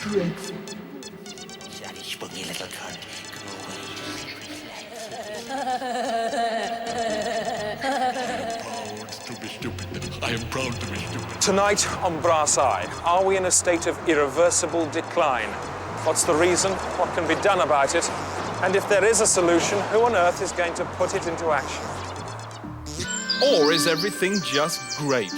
dreadful. Shut it, spunky little cunt. Go away. I am proud to be stupid. Tonight on Brass Eye, are we in a state of irreversible decline? What's the reason? What can be done about it? And if there is a solution, who on earth is going to put it into action? Or is everything just great?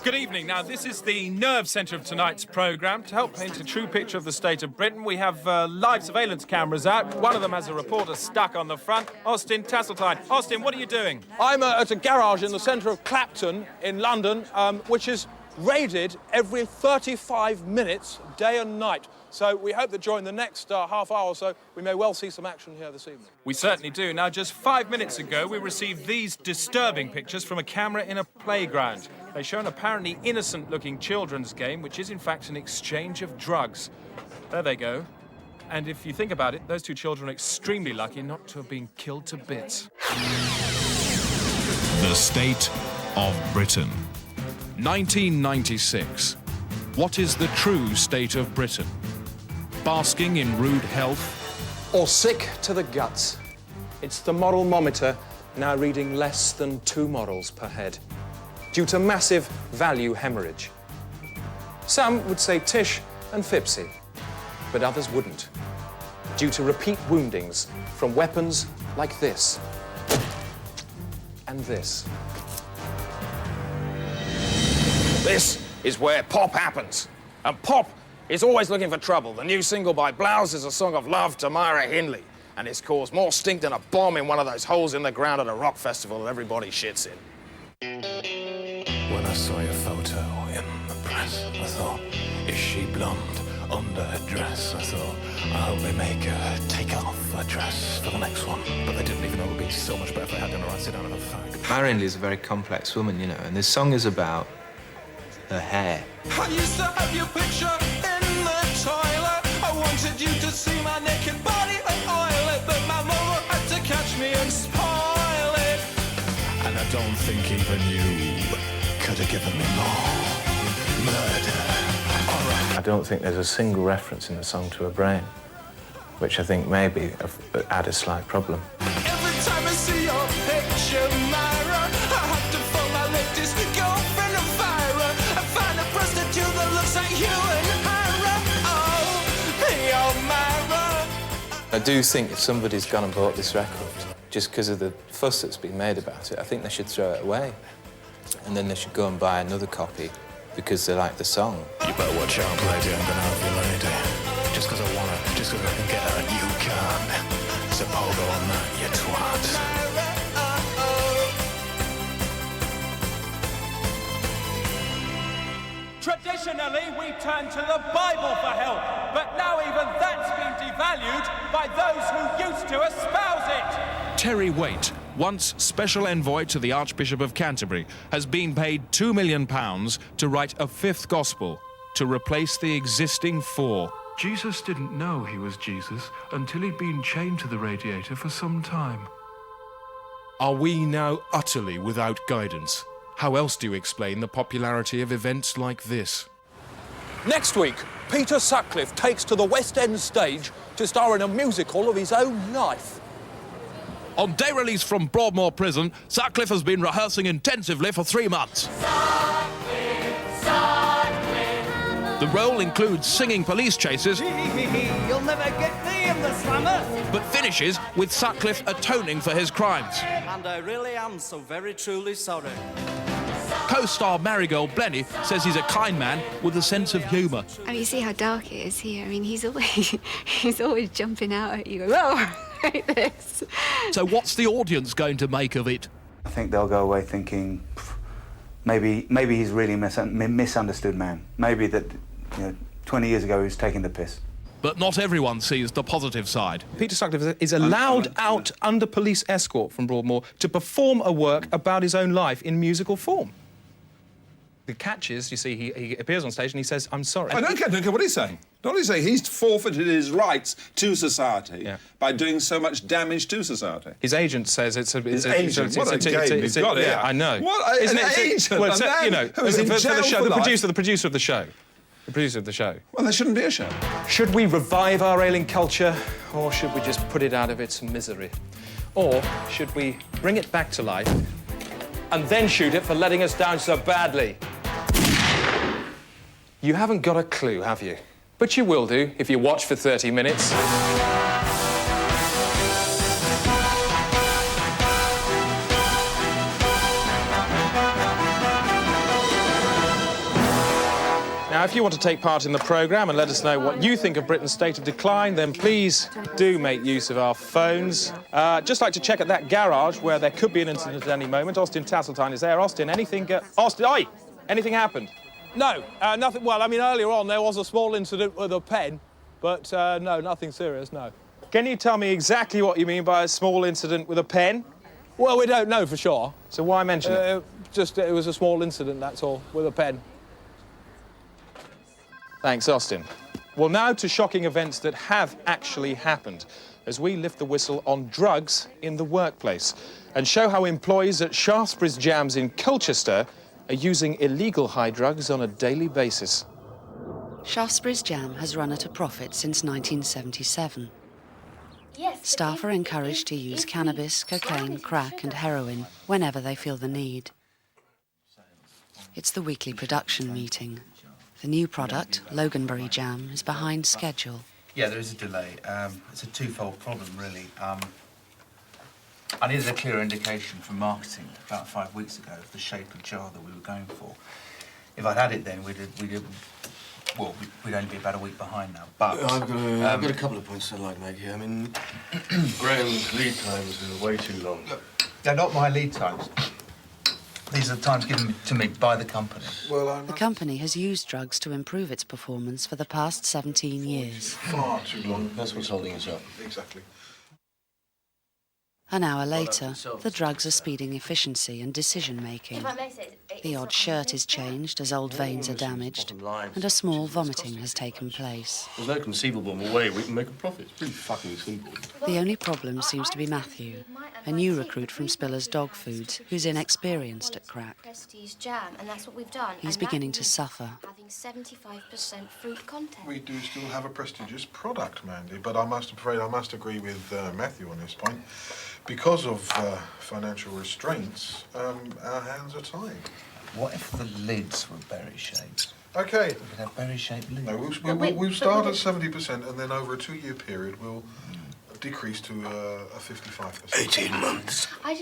Good evening. Now, this is the nerve centre of tonight's programme. To help paint a true picture of the state of Britain, we have live surveillance cameras out. One of them has a reporter stuck on the front. Austin Tasseltine. Austin, what are you doing? I'm at a garage in the centre of Clapton in London, which is raided every 35 minutes, day and night. So we hope that during the next half hour or so, we may well see some action here this evening. We certainly do. Now, just 5 minutes ago, we received these disturbing pictures from a camera in a playground. They show an apparently innocent-looking children's game, which is in fact an exchange of drugs. There they go. And if you think about it, those two children are extremely lucky not to have been killed to bits. The State of Britain. 1996. What is the true state of Britain? Basking in rude health? Or sick to the guts. It's the moral-mometer now reading less than 2 morals per head, due to massive value hemorrhage. Some would say Tish and Fipsy, but others wouldn't, due to repeat woundings from weapons like this and this. This is where pop happens. And pop is always looking for trouble. The new single by Blouse is a song of love to Myra Hindley, and it's caused more stink than a bomb in one of those holes in the ground at a rock festival that everybody shits in. When I saw your photo in the press, I thought, is she blonde under her dress? I thought, I hope they make her take off her dress for the next one. But they didn't even know it would be so much better if they had done her right sit down in a fag. Myra Hindley is a very complex woman, you know, and this song is about her hair. I used to have your picture in the toilet. I wanted you to see my naked body and oil it, but my mother had to catch me and spoil it. And I don't think even you could have given me more murder. All right. I don't think there's a single reference in the song to her brain, which I think maybe add a slight problem. Every time I see your picture, Myra, I have to phone my latest girlfriend and fire her. I find a prostitute that looks like you and Myra. Oh, your Myra. I do think if somebody's gone and bought this record, just because of the fuss that's been made about it, I think they should throw it away. And then they should go and buy another copy because they like the song. You better watch out, lady, I'm gonna have you lady. Just because I want her, just because I can get her, you can't. So pogo on that, you twat. Traditionally, we turn to the Bible for help, but now even that's been devalued by those who used to espouse it. Terry Waite, once special envoy to the Archbishop of Canterbury, has been paid £2 million to write a 5th gospel to replace the existing 4. Jesus didn't know he was Jesus until he'd been chained to the radiator for some time. Are we now utterly without guidance? How else do you explain the popularity of events like this? Next week, Peter Sutcliffe takes to the West End stage to star in a musical of his own life. On day release from Broadmoor Prison, Sutcliffe has been rehearsing intensively for 3 months. The role includes singing police chases, You'll never get me in the slammer. but finishes with Sutcliffe atoning for his crimes. And I really am so very truly sorry. Co-star Marigold Blenny says he's a kind man with a sense of humour. I mean, you see how dark it is here. I mean, he's always jumping out at you, whoa, like this. So what's the audience going to make of it? I think they'll go away thinking, maybe he's really a misunderstood man. Maybe that, 20 years ago he was taking the piss. But not everyone sees the positive side. Peter Sutcliffe is allowed out under police escort from Broadmoor to perform a work about his own life in musical form. The catch is, you see, he appears on stage and he says, "I'm sorry." I don't care what he's saying. Don't he say he's forfeited his rights to society by doing so much damage to society? His agent says it's a... His agent? What a game he's got here. Yeah, I know. What an agent? Well, a man who is in jail for the life. producer of the show. The producer of the show. Well, there shouldn't be a show. Should we revive our ailing culture, or should we just put it out of its misery? Or should we bring it back to life and then shoot it for letting us down so badly? You haven't got a clue, have you? But you will do if you watch for 30 minutes. Now, if you want to take part in the programme and let us know what you think of Britain's state of decline, then please do make use of our phones. Just like to check at that garage where there could be an incident at any moment. Austin Tasseltine is there. Austin, anything... Austin, oi! Anything happened? No, nothing. Well, I mean, earlier on there was a small incident with a pen, but no, nothing serious, no. Can you tell me exactly what you mean by a small incident with a pen? Well, we don't know for sure. So why mention it? Just, it was a small incident, that's all, with a pen. Thanks, Austin. Well, now to shocking events that have actually happened, as we lift the whistle on drugs in the workplace and show how employees at Shaftesbury's Jams in Colchester are using illegal high drugs on a daily basis. Shaftesbury's Jam has run at a profit since 1977. Staff are encouraged to use cannabis, cocaine, crack and heroin whenever they feel the need. It's the weekly production meeting. The new product, Loganberry Jam, is behind schedule. Yeah, there is a delay. It's a twofold problem, really. I needed a clearer indication from marketing about 5 weeks ago of the shape of jar that we were going for. If I'd had it then, we'd only be about a week behind now. But I've got a couple of points I'd like to make here. I mean, Graham's lead times are way too long. They're not my lead times. These are the times given to me by the company. The company has used drugs to improve its performance for the past 17 years. Far too long. That's what's holding us up. Exactly. An hour later, the drugs are speeding efficiency and decision-making. The odd shirt is changed as old veins are damaged, and a small vomiting has taken place. There's no conceivable way we can make a profit. It's pretty fucking simple. The only problem seems to be Matthew, a new recruit from Spiller's Dog Foods, who's inexperienced at crack. Prestige jam, and that's what we've done. He's beginning to suffer. Having 75% fruit content. We do still have a prestigious product, Mandy, but I must agree with Matthew on this point. Because of financial restraints, our hands are tied. What if the lids were berry-shaped? Okay. We could have berry-shaped lids. No, we'll start at 70%, and then over a 2-year period, we'll decrease to a 55%. 18 months. I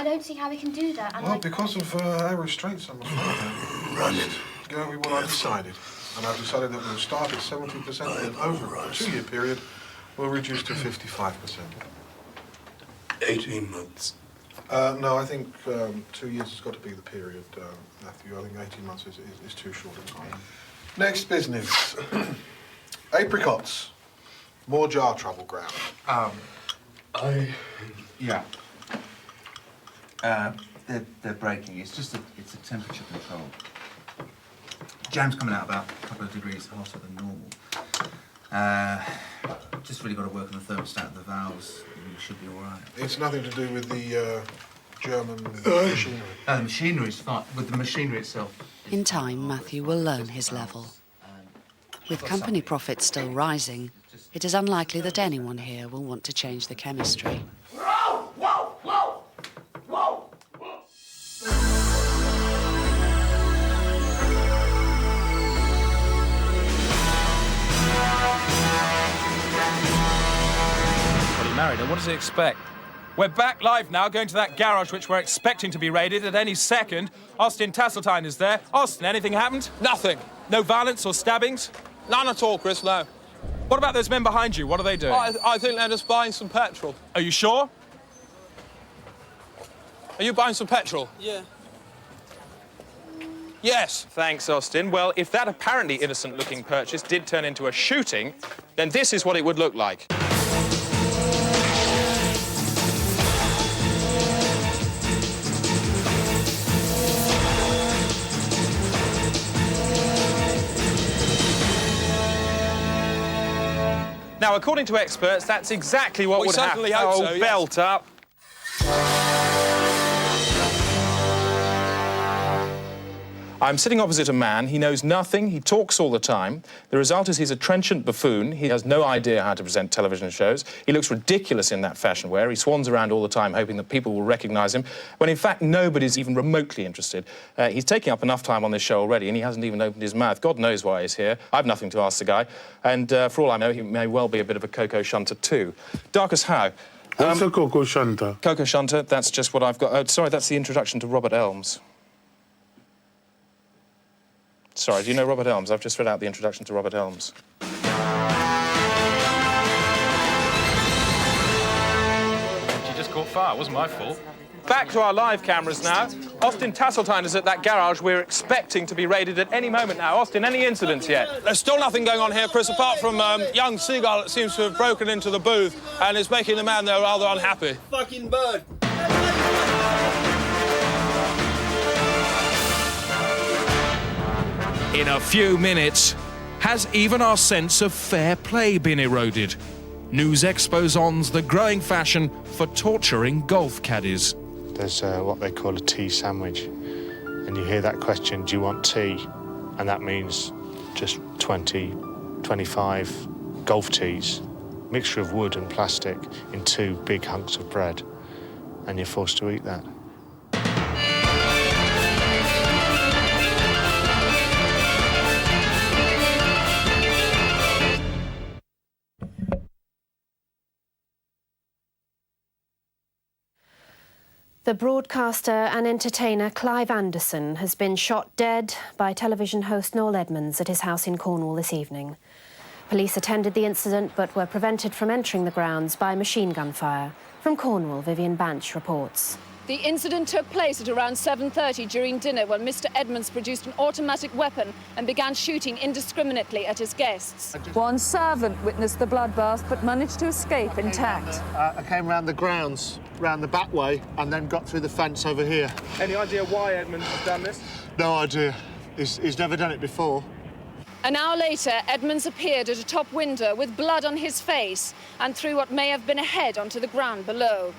don't see how we can do that. And Well, because of our restraints, I'm afraid. Running. Going with what I've decided. And I've decided that we'll start at 70%, and over a 2-year period, we'll reduce to 55%. 18 months. No, I think 2 years has got to be the period, Matthew. I think 18 months is too short a time. Next business. Apricots. More jar trouble, Graham. Yeah. They're breaking. It's just it's a temperature control. Jam's coming out about a couple of degrees hotter than normal. Just really got to work on the thermostat of the valves. You should be all right. It's nothing to do with the German machinery. No, the machinery's fine. With the machinery itself. In time, Matthew will learn his level. With company profits still rising, it is unlikely that anyone here will want to change the chemistry. Married her. What does he expect? We're back live now, going to that garage which we're expecting to be raided at any second. Austin Tasseltine is there. Austin, anything happened? Nothing. No violence or stabbings? None at all, Chris, no. What about those men behind you? What are they doing? I think they're just buying some petrol. Are you sure? Are you buying some petrol? Yeah. Yes. Thanks, Austin. Well, if that apparently innocent-looking purchase did turn into a shooting, then this is what it would look like. Now, according to experts, that's exactly what would happen. We certainly hope so, Oh, yes. belt up. I'm sitting opposite a man. He knows nothing. He talks all the time. The result is he's a trenchant buffoon. He has no idea how to present television shows. He looks ridiculous in that fashion wear. He swans around all the time hoping that people will recognise him, when in fact nobody's even remotely interested. He's taking up enough time on this show already, and he hasn't even opened his mouth. God knows why he's here. I've nothing to ask the guy. And for all I know, he may well be a bit of a Coco Shunter too. Darkus Howe. What's a Coco Shunter? Coco Shunter, that's just what I've got. Oh, sorry, that's the introduction to Robert Elms. Sorry, do you know Robert Elms? I've just read out the introduction to Robert Elms. She just caught fire. It wasn't my fault. Back to our live cameras now. Austin Tasseltine is at that garage we're expecting to be raided at any moment now. Austin, any incidents yet? There's still nothing going on here, Chris, apart from young Seagull that seems to have broken into the booth and is making the man there rather unhappy. Fucking bird. In a few minutes, has even our sense of fair play been eroded? News expos on's the growing fashion for torturing golf caddies. There's what they call a tea sandwich. And you hear that question, do you want tea? And that means just 20, 25 golf tees, mixture of wood and plastic in 2 big hunks of bread. And you're forced to eat that. The broadcaster and entertainer Clive Anderson has been shot dead by television host Noel Edmonds at his house in Cornwall this evening. Police attended the incident but were prevented from entering the grounds by machine gun fire. From Cornwall, Vivian Banch reports. The incident took place at around 7:30 during dinner when Mr. Edmonds produced an automatic weapon and began shooting indiscriminately at his guests. One servant witnessed the bloodbath but managed to escape intact. I came round the grounds, round the back way, and then got through the fence over here. Any idea why Edmonds has done this? No idea. He's never done it before. An hour later, Edmonds appeared at a top window with blood on his face and threw what may have been a head onto the ground below.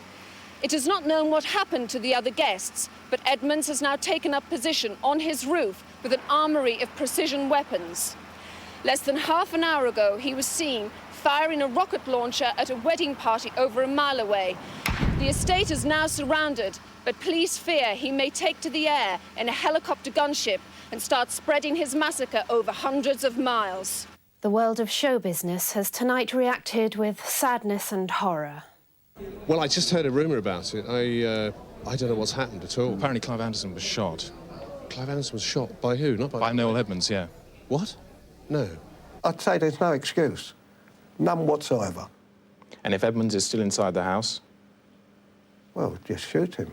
It is not known what happened to the other guests, but Edmonds has now taken up position on his roof with an armoury of precision weapons. Less than half an hour ago, he was seen firing a rocket launcher at a wedding party over a mile away. The estate is now surrounded, but police fear he may take to the air in a helicopter gunship and start spreading his massacre over hundreds of miles. The world of show business has tonight reacted with sadness and horror. Well, I just heard a rumour about it. I don't know what's happened at all. Apparently Clive Anderson was shot. Clive Anderson was shot by who? Not by... By Noel Edmonds, yeah. What? No. I'd say there's no excuse. None whatsoever. And if Edmonds is still inside the house? Well, just shoot him.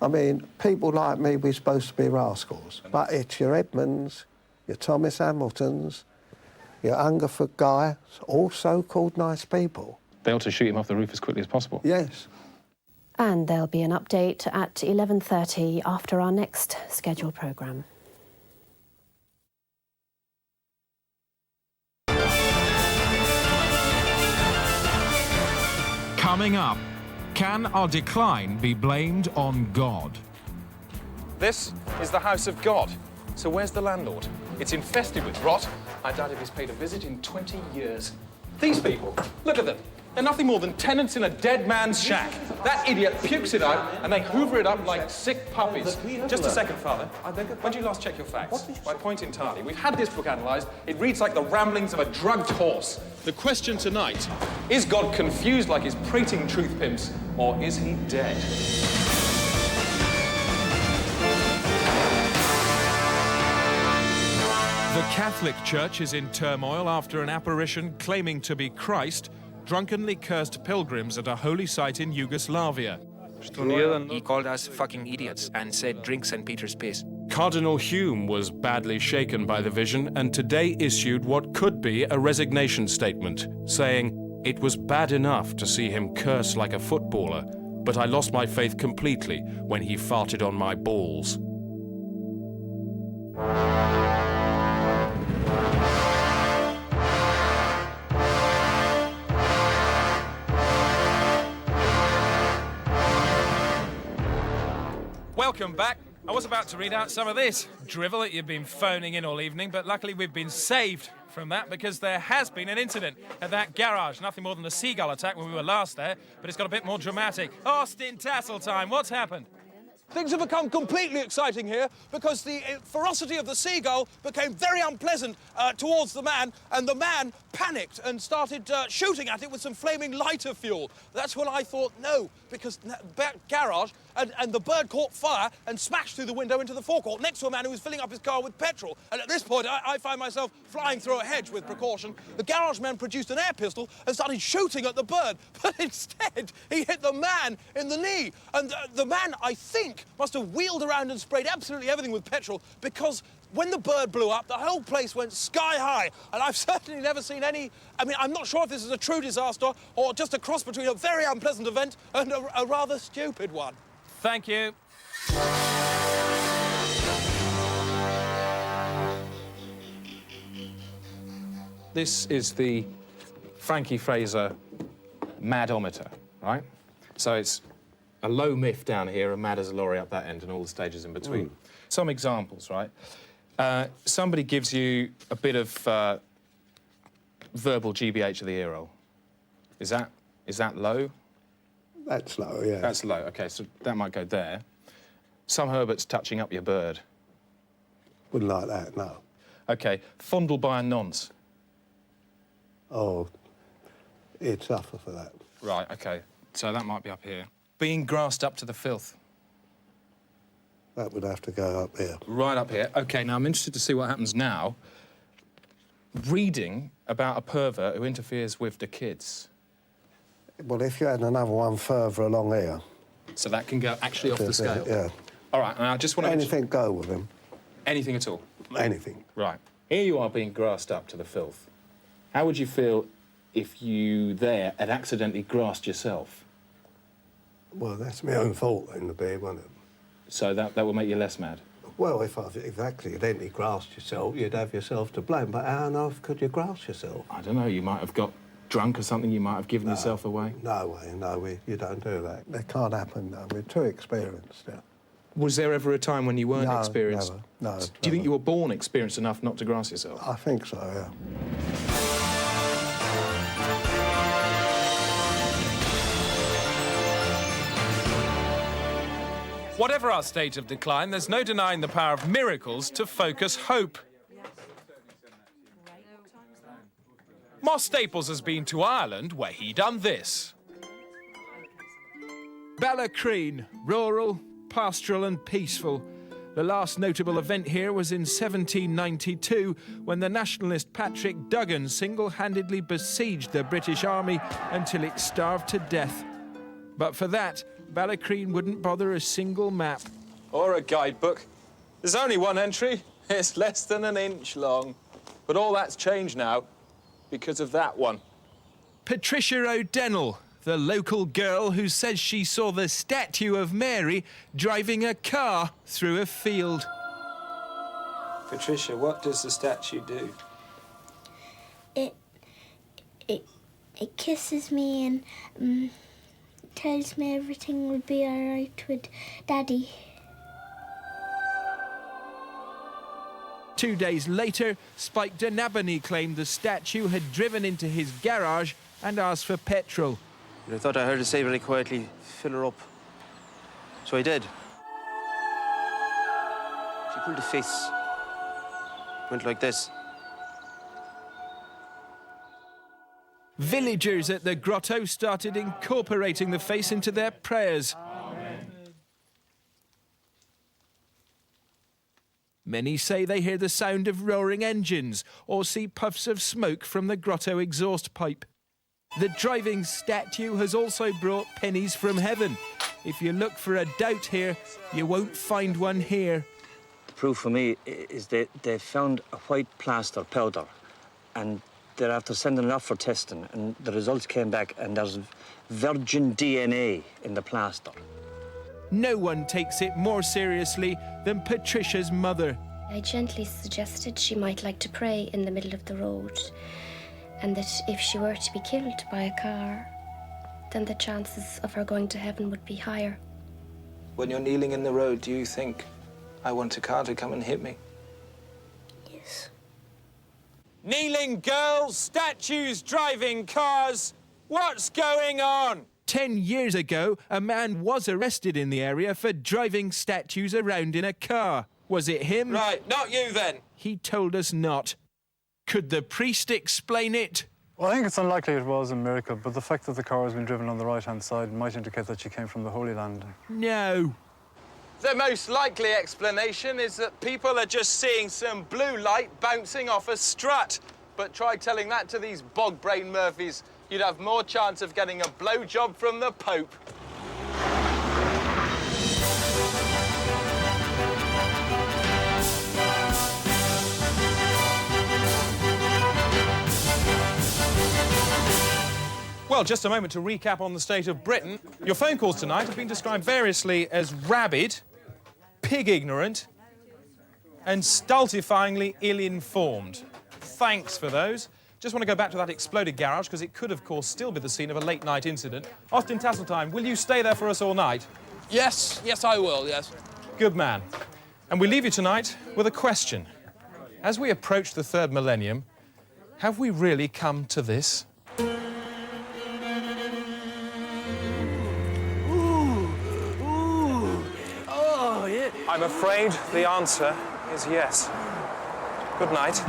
I mean, people like me, we're supposed to be rascals. But it's your Edmonds, your Thomas Hamiltons, your Hungerford Guy, all so-called nice people. They ought to shoot him off the roof as quickly as possible. Yes. And there'll be an update at 11:30 after our next scheduled programme. Coming up, can our decline be blamed on God? This is the house of God. So where's the landlord? It's infested with rot. I doubt if he's paid a visit in 20 years. These people, look at them. They're nothing more than tenants in a dead man's shack. That idiot pukes it out and they hoover it up like sick puppies. Just a second, Father. When did you last check your facts? My point entirely. We've had this book analysed. It reads like the ramblings of a drugged horse. The question tonight, is God confused like his prating truth pimps, or is he dead? The Catholic Church is in turmoil after an apparition claiming to be Christ drunkenly cursed pilgrims at a holy site in Yugoslavia. He called us fucking idiots and said drink St. Peter's piss. Cardinal Hume was badly shaken by the vision and today issued what could be a resignation statement, saying, "It was bad enough to see him curse like a footballer, but I lost my faith completely when he farted on my balls." Welcome back. I was about to read out some of this drivel that you've been phoning in all evening, but luckily we've been saved from that because there has been an incident at that garage. Nothing more than a seagull attack when we were last there, but it's got a bit more dramatic. Austin Tassel time. What's happened? Things have become completely exciting here because the ferocity of the seagull became very unpleasant towards the man, and the man panicked and started shooting at it with some flaming lighter fuel. That's when I thought, no, because back garage, and the bird caught fire and smashed through the window into the forecourt next to a man who was filling up his car with petrol. And at this point, I find myself flying through a hedge with precaution. The garage man produced an air pistol and started shooting at the bird, but instead he hit the man in the knee. And the man, I think, must have wheeled around and sprayed absolutely everything with petrol, because when the bird blew up, the whole place went sky high. And I've certainly never seen any... I mean, I'm not sure if this is a true disaster or just a cross between a very unpleasant event and a rather stupid one. Thank you. This is the Frankie Fraser madometer, right? So it's a low miff down here, a mad as a lorry up that end, and all the stages in between. Some examples, right? Somebody gives you a bit of verbal GBH of the ear roll. Is that low? That's low, yeah. That's low, OK, so that might go there. Some Herbert's touching up your bird. Wouldn't like that, no. OK, fondled by a nonce. Oh, he'd suffer for that. Right, OK, so that might be up here. Being grassed up to the filth. That would have to go up here. Right up here. OK, now I'm interested to see what happens now. Reading about a pervert who interferes with the kids. Well, if you had another one further along here... So that can go actually off the scale? Yeah. All right, and I just want to... Anything go with him. Anything at all? Anything. Right. Here you are being grassed up to the filth. How would you feel if you there had accidentally grassed yourself? Well, that's my own fault in the beard, wasn't it? So that will make you less mad? Well, if I've accidentally grassed yourself, you'd have yourself to blame. But how on earth could you grass yourself? I don't know, you might have got drunk or something, you might have given yourself away. No way, no, you don't do that. That can't happen, no. We're too experienced now. Was there ever a time when you weren't experienced? Never, no. Do you think you were born experienced enough not to grass yourself? I think so, yeah. Whatever our state of decline, there's no denying the power of miracles to focus hope. Moss Staples has been to Ireland, where he done this. Ballacreen, rural, pastoral and peaceful. The last notable event here was in 1792, when the nationalist Patrick Duggan single-handedly besieged the British Army until it starved to death. But for that, Ballacreen wouldn't bother a single map. Or a guidebook. There's only one entry. It's less than an inch long. But all that's changed now because of that one. Patricia O'Dennell, the local girl who says she saw the statue of Mary driving a car through a field. Patricia, what does the statue do? It kisses me and tells me everything will be all right with Daddy. 2 days later, Spike D'Nabony claimed the statue had driven into his garage and asked for petrol. I thought I heard her say very quietly, fill her up. So I did. She pulled a face. Went like this. Villagers at the grotto started incorporating the face into their prayers. Many say they hear the sound of roaring engines or see puffs of smoke from the grotto exhaust pipe. The driving statue has also brought pennies from heaven. If you look for a doubt here, you won't find one here. proof for me is that they found a white plaster powder, and they're after sending it off for testing, and the results came back, and there's virgin DNA in the plaster. No one takes it more seriously than Patricia's mother. I gently suggested she might like to pray in the middle of the road, and that if she were to be killed by a car, then the chances of her going to heaven would be higher. When you're kneeling in the road, do you think, I want a car to come and hit me? Yes. Kneeling girls, statues, driving cars. What's going on? 10 years ago, a man was arrested in the area for driving statues around in a car. Was it him? Right, not you then. He told us not. Could the priest explain it? Well, I think it's unlikely it was a miracle, but the fact that the car has been driven on the right-hand side might indicate that she came from the Holy Land. No. The most likely explanation is that people are just seeing some blue light bouncing off a strut. But try telling that to these bog-brain Murphys. You'd have more chance of getting a blowjob from the Pope. Well, just a moment to recap on the state of Britain. Your phone calls tonight have been described variously as rabid, pig-ignorant, and stultifyingly ill-informed. Thanks for those. Just want to go back to that exploded garage, because it could, of course, still be the scene of a late-night incident. Austin Tasseltine, will you stay there for us all night? Yes, yes, I will, yes. Good man. And we leave you tonight with a question. As we approach the third millennium, have we really come to this? I'm afraid the answer is yes. Good night.